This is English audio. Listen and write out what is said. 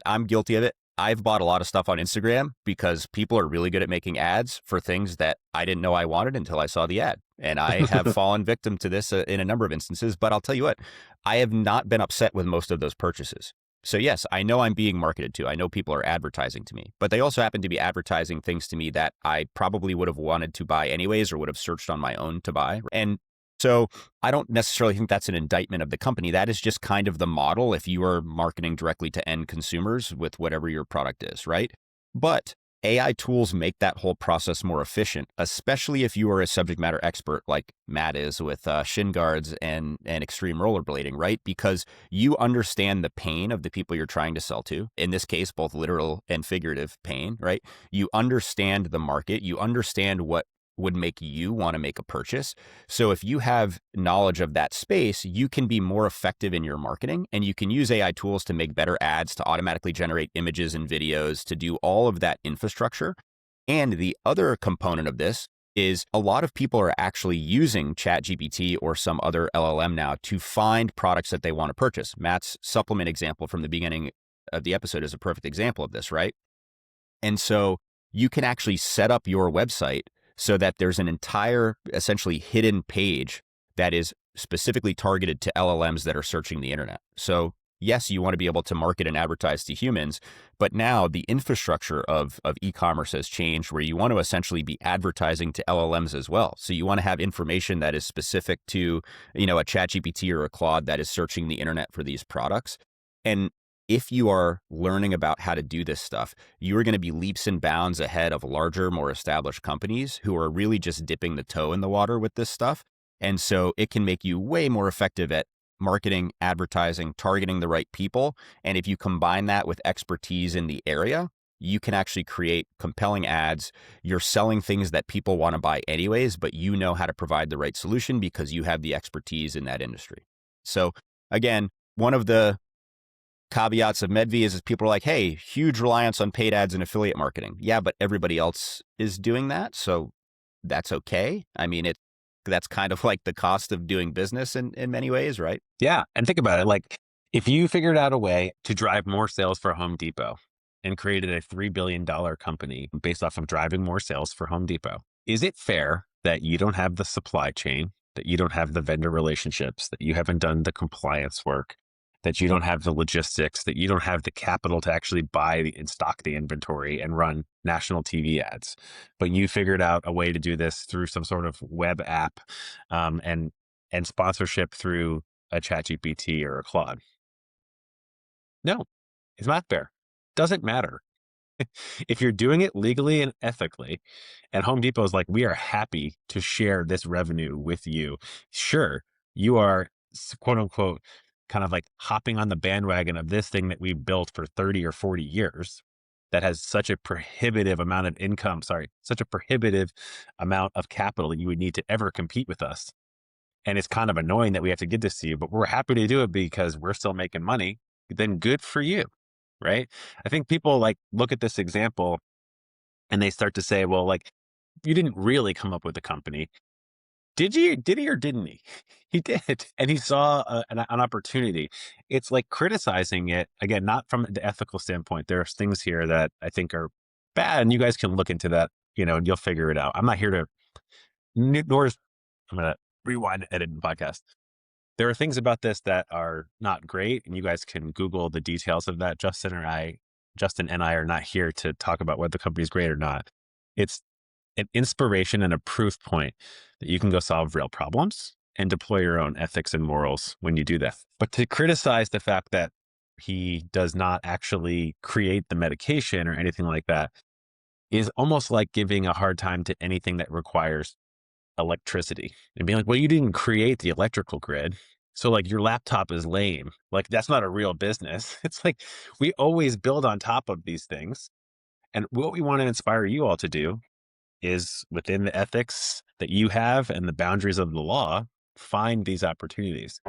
I'm guilty of it. I've bought a lot of stuff on Instagram because people are really good at making ads for things that I didn't know I wanted until I saw the ad. And I have fallen victim to this in a number of instances. But I'll tell you what, I have not been upset with most of those purchases. So yes, I know I'm being marketed to. I know people are advertising to me, but they also happen to be advertising things to me that I probably would have wanted to buy anyways or would have searched on my own to buy. And so I don't necessarily think that's an indictment of the company. That is just kind of the model if you are marketing directly to end consumers with whatever your product is, right? But AI tools make that whole process more efficient, especially if you are a subject matter expert like Matt is with shin guards and extreme rollerblading, right? Because you understand the pain of the people you're trying to sell to. In this case, both literal and figurative pain, right? You understand the market. You understand what would make you want to make a purchase. So if you have knowledge of that space, you can be more effective in your marketing, and you can use AI tools to make better ads, to automatically generate images and videos, to do all of that infrastructure. And the other component of this is a lot of people are actually using ChatGPT or some other LLM now to find products that they want to purchase. Matt's supplement example from the beginning of the episode is a perfect example of this, right? And so you can actually set up your website so that there's an entire, essentially hidden page that is specifically targeted to LLMs that are searching the internet. So yes, you want to be able to market and advertise to humans, but now the infrastructure of e-commerce has changed where you want to essentially be advertising to LLMs as well. So you want to have information that is specific to, a ChatGPT or a Claude that is searching the internet for these products. And if you are learning about how to do this stuff, you are going to be leaps and bounds ahead of larger, more established companies who are really just dipping the toe in the water with this stuff. And so it can make you way more effective at marketing, advertising, targeting the right people. And if you combine that with expertise in the area, you can actually create compelling ads. You're selling things that people want to buy anyways, but you know how to provide the right solution because you have the expertise in that industry. So again, one of the caveats of Medvi is people are like, hey, huge reliance on paid ads and affiliate marketing. Yeah, but everybody else is doing that. So that's okay. I mean, that's kind of like the cost of doing business in many ways, right? Yeah. And think about it. Like, if you figured out a way to drive more sales for Home Depot and created a $3 billion company based off of driving more sales for Home Depot, is it fair that you don't have the supply chain, that you don't have the vendor relationships, that you haven't done the compliance work, that you don't have the logistics, that you don't have the capital to actually buy and stock the inventory and run national TV ads, but you figured out a way to do this through some sort of web app, and sponsorship through a ChatGPT or a Claude? No, it's not fair. Doesn't matter. If you're doing it legally and ethically, and Home Depot is like, we are happy to share this revenue with you. Sure, you are quote unquote kind of like hopping on the bandwagon of this thing that we've built for 30 or 40 years that has such a prohibitive amount of income, such a prohibitive amount of capital that you would need to ever compete with us. And it's kind of annoying that we have to give this to you, but we're happy to do it because we're still making money. Then good for you, right? I think people like look at this example and they start to say, well, like, you didn't really come up with the company. Did you? Did he or didn't he? He did. And he saw an opportunity. It's like criticizing it, again, not from the ethical standpoint. There's things here that I think are bad, and you guys can look into that, and you'll figure it out. I'm not here to, nor is, I'm going to rewind and edit the podcast. There are things about this that are not great, and you guys can Google the details of that. Justin and I are not here to talk about whether the company is great or not. It's an inspiration and a proof point that you can go solve real problems and deploy your own ethics and morals when you do that. But to criticize the fact that he does not actually create the medication or anything like that is almost like giving a hard time to anything that requires electricity and being like, well, you didn't create the electrical grid. So like your laptop is lame. Like that's not a real business. It's like we always build on top of these things. And what we want to inspire you all to do is within the ethics that you have and the boundaries of the law, find these opportunities.